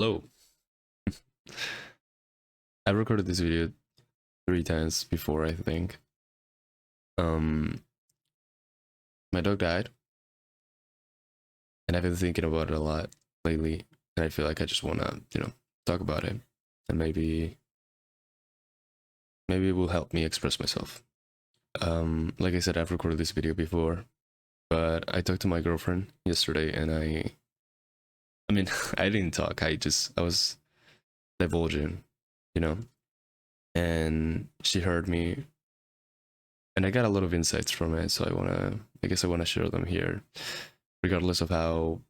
Hello. I recorded this video 3 times before, I think. Um, my dog died, and I've been thinking about it a lot lately, and I feel like I just wanna, talk about it, and maybe it will help me express myself. Like I said, I've recorded this video before, but I talked to my girlfriend yesterday, and I mean, I didn't talk. I was divulging, you know, and she heard me, and I got a lot of insights from it. So I guess I wanna share them here, regardless of how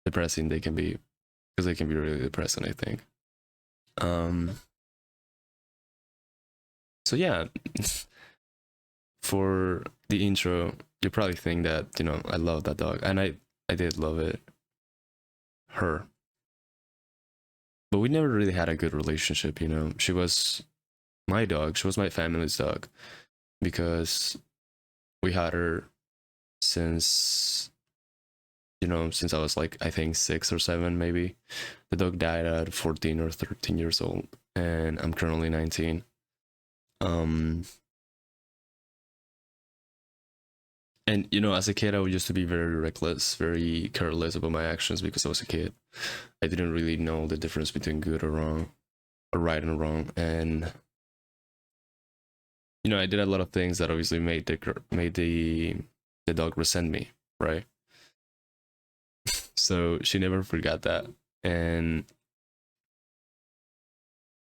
depressing they can be, because they can be really depressing, I think. um so yeah. For the intro, you probably think that I love that dog, and I did love it, her, but we never really had a good relationship. She was my dog, she was my family's dog, because we had her since since I was like, I think 6 or 7 maybe. The dog died at 14 or 13 years old, and I'm currently 19. um And as a kid, I used to be very reckless, very careless about my actions because I was a kid. I didn't really know the difference between good or wrong, or right and wrong, and I did a lot of things that obviously made the dog resent me, right? So she never forgot that, and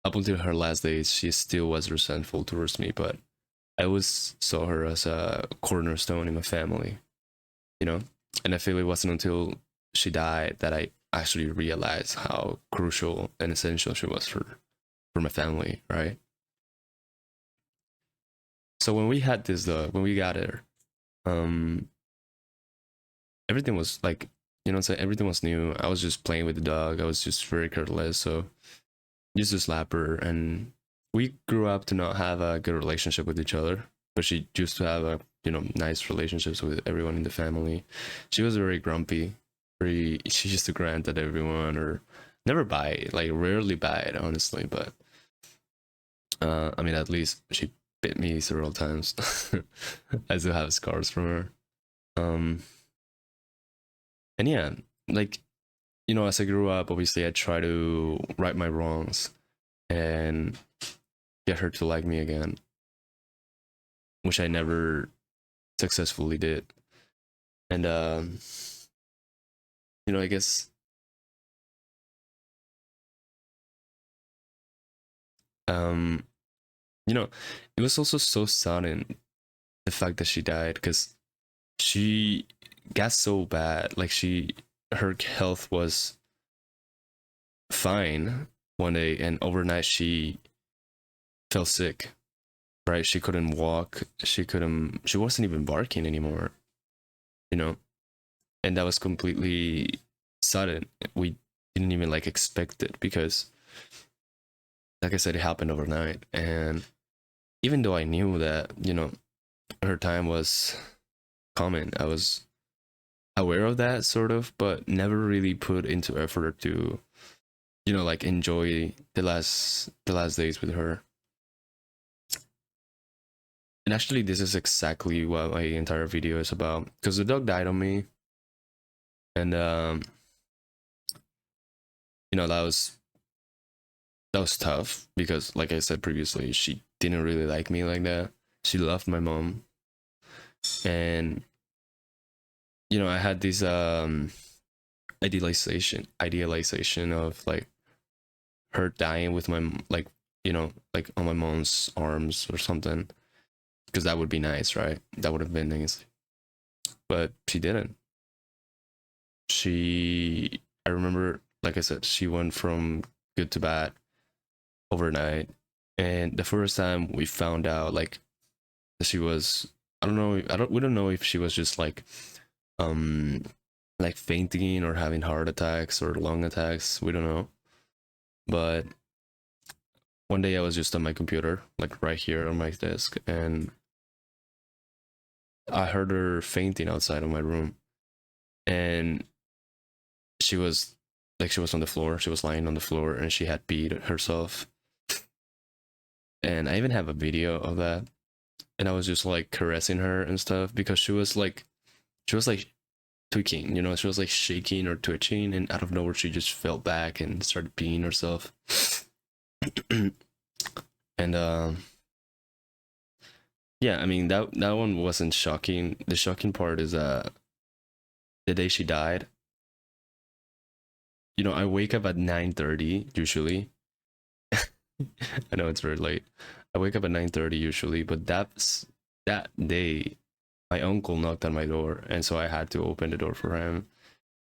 up until her last days, she still was resentful towards me. But I always saw her as a cornerstone in my family, you know and I feel it wasn't until she died that I actually realized how crucial and essential she was for my family, right? So when we had this dog, when we got her, um everything was like, what I'm saying, everything was new. I was just playing with the dog, I was just very careless, so used to slap her, and we grew up to not have a good relationship with each other, but she used to have a nice relationships with everyone in the family. She was very grumpy, very she used to grant at everyone, or never bite, like rarely bite, honestly. But I mean, at least she bit me several times. I still have scars from her. um and yeah, like, as I grew up, obviously I try to right my wrongs and get her to like me again, which I never successfully did. And I guess um, you know, it was also so sudden, the fact that she died, because she got so bad. Like, her health was fine one day, and overnight she fell sick. Right, she couldn't walk. She wasn't even barking anymore. You know, and that was completely sudden. We didn't even like expect it, because like I said, it happened overnight. And even though I knew that, her time was coming, I was aware of that, sort of, but never really put into effort to, like, enjoy the last days with her. And actually, this is exactly what my entire video is about, because the dog died on me. And that was tough, because like I said previously, she didn't really like me like that. She loved my mom. And I had this idealization of, like, her dying with like, like on my mom's arms or something, because that would be nice, right? That would have been nice. But she didn't. I remember, like I said, she went from good to bad overnight. And the first time we found out, like, she was, I don't know, we don't know if she was just um like fainting or having heart attacks or lung attacks, we don't know. But one day I was just on my computer, like right here on my desk, and I heard her fainting outside of my room. And she was Like she was on the floor, she was lying on the floor, and she had peed herself. And I even have a video of that. And I was just like caressing her and stuff because she was like tweaking, you know, she was like shaking or twitching, and out of nowhere she just fell back and started peeing herself. And yeah, I mean that one wasn't shocking. The shocking part is the day she died. You know, I wake up at 9:30 usually. I know it's very late. I wake up at 9:30 usually, but that day my uncle knocked on my door, and so I had to open the door for him.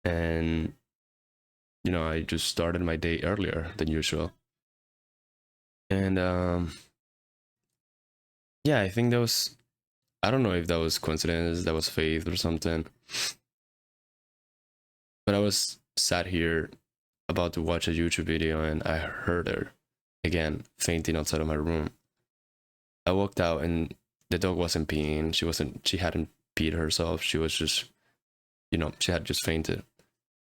And you know, I just started my day earlier than usual. And yeah, I think that was, I don't know if that was coincidence, that was faith or something. But I was sat here about to watch a YouTube video and I heard her again fainting outside of my room. I walked out and the dog wasn't peeing. She hadn't peed herself. She was just, you know, she had just fainted.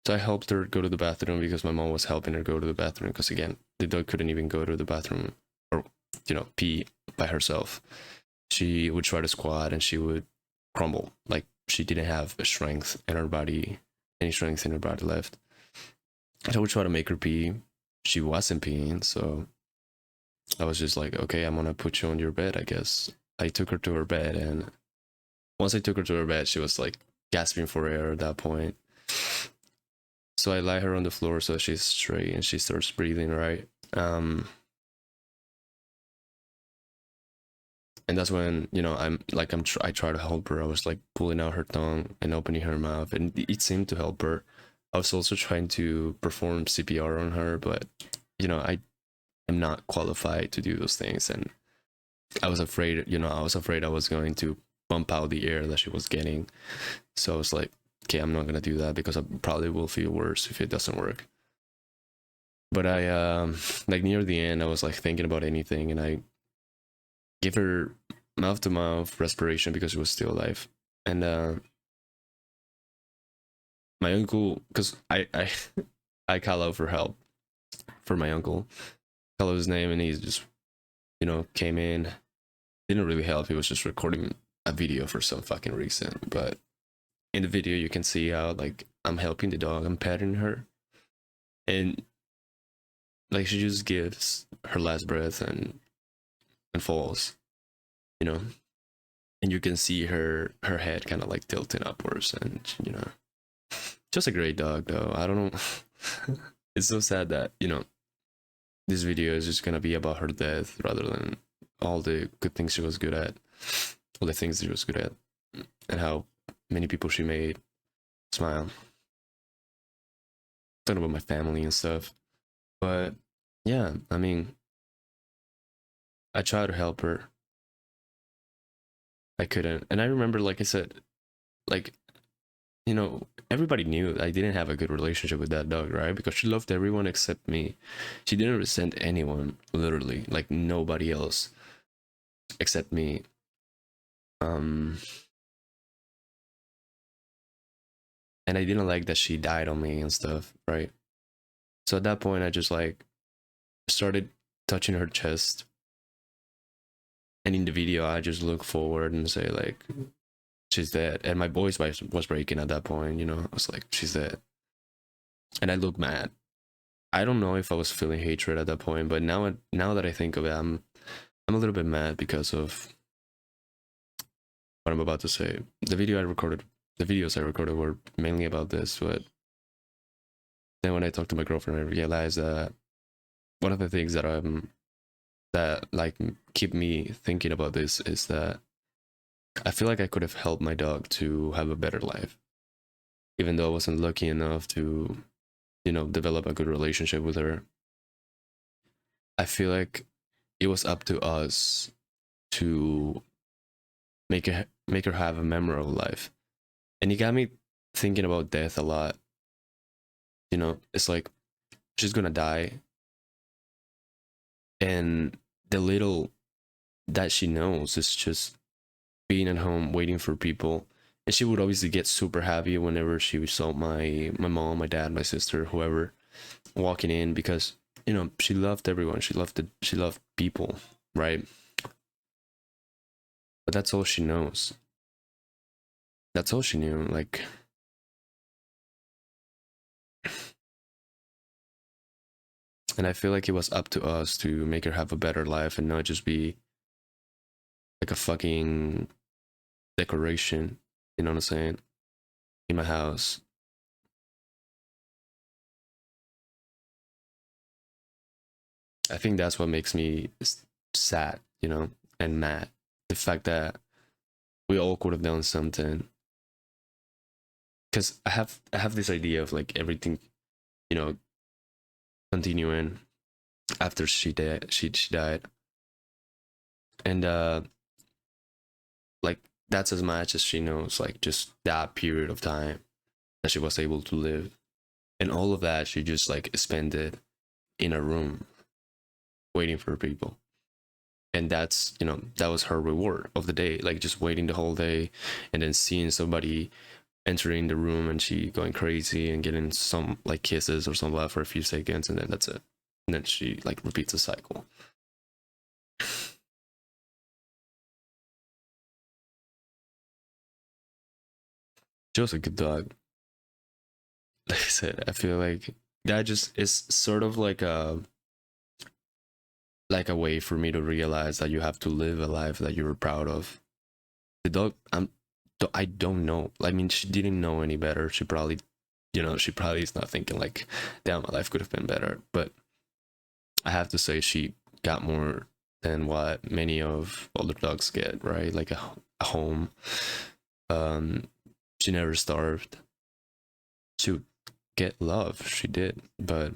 So I helped her go to the bathroom because my mom was helping her go to the bathroom because again, the dog couldn't even go to the bathroom or, you know, pee by herself. She would try to squat and she would crumble. Like she didn't have a strength in her body, any strength in her body left. So I would try to make her pee. She wasn't peeing, so I was just like, okay, I'm gonna put you on your bed, I guess. I took her to her bed, and once I took her to her bed, she was like gasping for air at that point. So I lie her on the floor so she's straight and she starts breathing, right? And that's when, you know, I try to help her. I was like pulling out her tongue and opening her mouth, and it seemed to help her. I was also trying to perform CPR on her, but you know, I am not qualified to do those things, and I was afraid, you know, I was going to pump out the air that she was getting. So I was like, okay, I'm not gonna do that because I probably will feel worse if it doesn't work. But I like near the end, I was like thinking about anything, and I gave her mouth to mouth respiration because she was still alive. And my uncle, because I call out for help for my uncle, call out his name, and he just, you know, came in. Didn't really help. He was just recording a video for some fucking reason. But in the video, you can see how like I'm helping the dog, I'm petting her, and like she just gives her last breath and falls, you know. And you can see her head kind of like tilting upwards, and you know, just a great dog though. I don't know. It's so sad that, you know, this video is just gonna be about her death rather than all the good things she was good at, all the things she was good at, and how many people she made smile. Talking about my family and stuff. But yeah, I mean, I tried to help her. I couldn't. And I remember, like I said, like, you know, everybody knew I didn't have a good relationship with that dog, right? Because she loved everyone except me. She didn't resent anyone, literally, like nobody else except me. Um, and I didn't like that she died on me and stuff, right? So at that point, I just like started touching her chest. And in the video, I just look forward and say like, she's dead. And my voice was breaking at that point, you know. I was like, she's dead. And I look mad. I don't know if I was feeling hatred at that point, but now that I think of it, I'm a little bit mad because of what I'm about to say. The videos I recorded were mainly about this, but then when I talked to my girlfriend, I realized that one of the things that like keep me thinking about this is that I feel like I could have helped my dog to have a better life, even though I wasn't lucky enough to, you know, develop a good relationship with her. I feel like it was up to us to make her have a memorable life. And it got me thinking about death a lot. You know, it's like she's gonna die, and the little that she knows is just being at home waiting for people. And she would obviously get super happy whenever she saw my mom, my dad, my sister, whoever. walking in because she loved everyone. She loved people, right? But that's all she knows. That's all she knew. Like, and I feel like it was up to us to make her have a better life and not just be like a fucking decoration. You know what I'm saying? In my house. I think that's what makes me sad, and mad. The fact that we all could have done something. Because I have this idea of like everything, you know, continuing after she died, and like that's as much as she knows. Like just that period of time that she was able to live, and all of that she just like spent it in a room waiting for people. And that's that was her reward of the day, like just waiting the whole day and then seeing somebody entering the room and she going crazy and getting some like kisses or some love for a few seconds, and then that's it. And then she like repeats the cycle. She was a good dog. Like I said, I feel like that just is sort of like a way for me to realize that you have to live a life that you're proud of. The dog, I don't know. I mean, she didn't know any better. She probably, she probably is not thinking like, damn, my life could have been better. But I have to say, she got more than what many of other dogs get, right? Like a home. Um, she never starved. She would get love. She did, but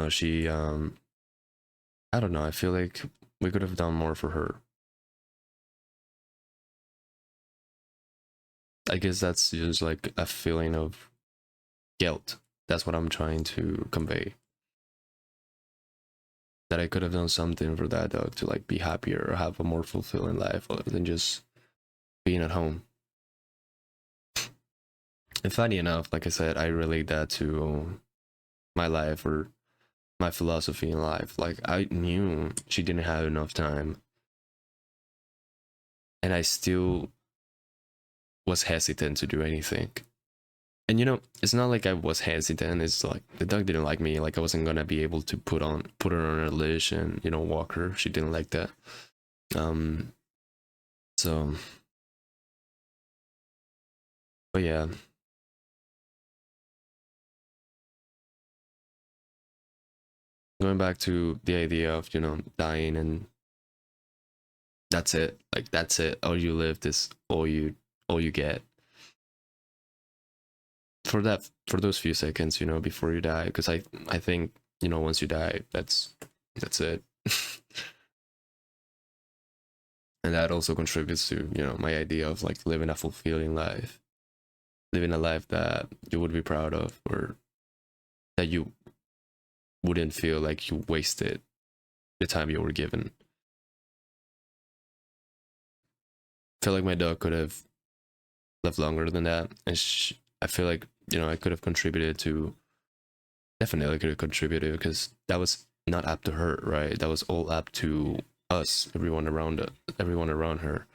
she I don't know. I feel like we could have done more for her. I guess that's just like a feeling of guilt. That's what I'm trying to convey. That I could have done something for that dog to like be happier or have a more fulfilling life other than just being at home. And funny enough, like I said, I relate that to my life or my philosophy in life. Like I knew she didn't have enough time, and I still was hesitant to do anything. And it's not like I was hesitant. It's like the dog didn't like me. Like I wasn't gonna be able to put her on a leash and walk her. She didn't like that. Um. So, but yeah, going back to the idea of dying and that's it. Like that's it. All you live is all you get. For those few seconds, before you die, because I think once you die, that's it. And that also contributes to my idea of like living a fulfilling life, living a life that you would be proud of, or that you wouldn't feel like you wasted the time you were given. I feel like my dog could have lived longer than that, and I feel like I could have contributed to, definitely could have contributed, because that was not up to her, right? That was all up to us, everyone around her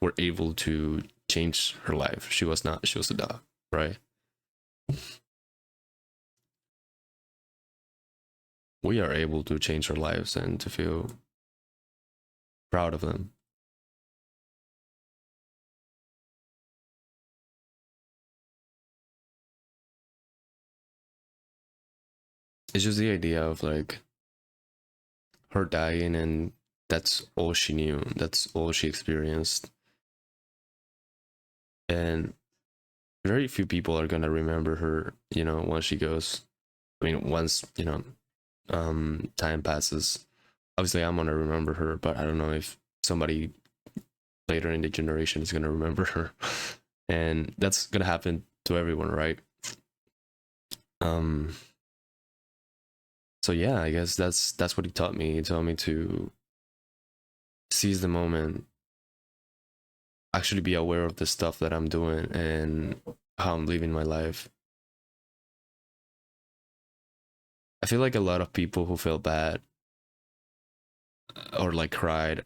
were able to change her life. She was not. She was a dog, right? We are able to change our lives and to feel proud of them. It's just the idea of like her dying, and that's all she knew. That's all she experienced. And very few people are gonna remember her, once she goes. I mean, once, time passes. Obviously, I'm gonna remember her, but I don't know if somebody later in the generation is gonna remember her. And that's gonna happen to everyone, right? Um, so yeah, I guess that's what he taught me. He taught me to seize the moment, actually be aware of the stuff that I'm doing and how I'm living my life. I feel like a lot of people who feel bad or like cried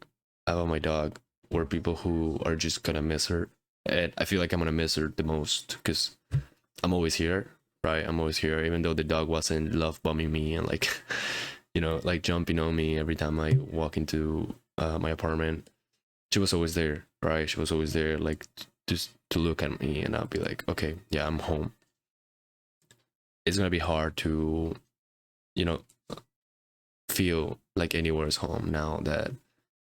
about my dog were people who are just gonna miss her. And I feel like I'm gonna miss her the most because I'm always here, right? I'm always here, even though the dog wasn't love bombing me and like, like jumping on me every time I walk into my apartment. She was always there, right? She was always there, like just to look at me, and I'll be like, okay, yeah, I'm home. It's gonna be hard to, you know, feel like anywhere is home now that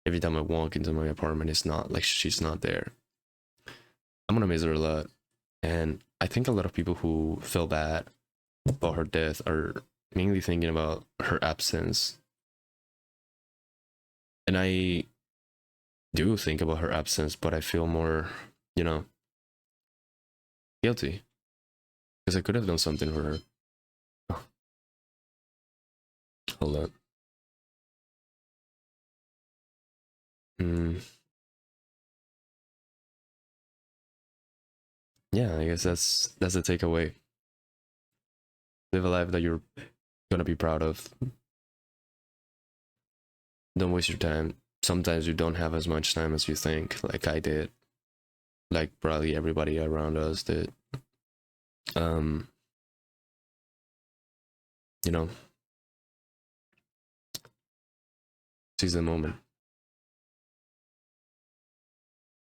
every time I walk into my apartment, it's not like she's not there. I'm gonna miss her a lot. And I think a lot of people who feel bad about her death are mainly thinking about her absence. And I do think about her absence, but I feel more, you know, guilty because I could have done something for her. Oh, hold on. Mm, yeah, I guess that's the takeaway. Live a life that you're gonna be proud of. Don't waste your time. Sometimes you don't have as much time as you think, like I did, like probably everybody around us did. Um, you know, seize the moment.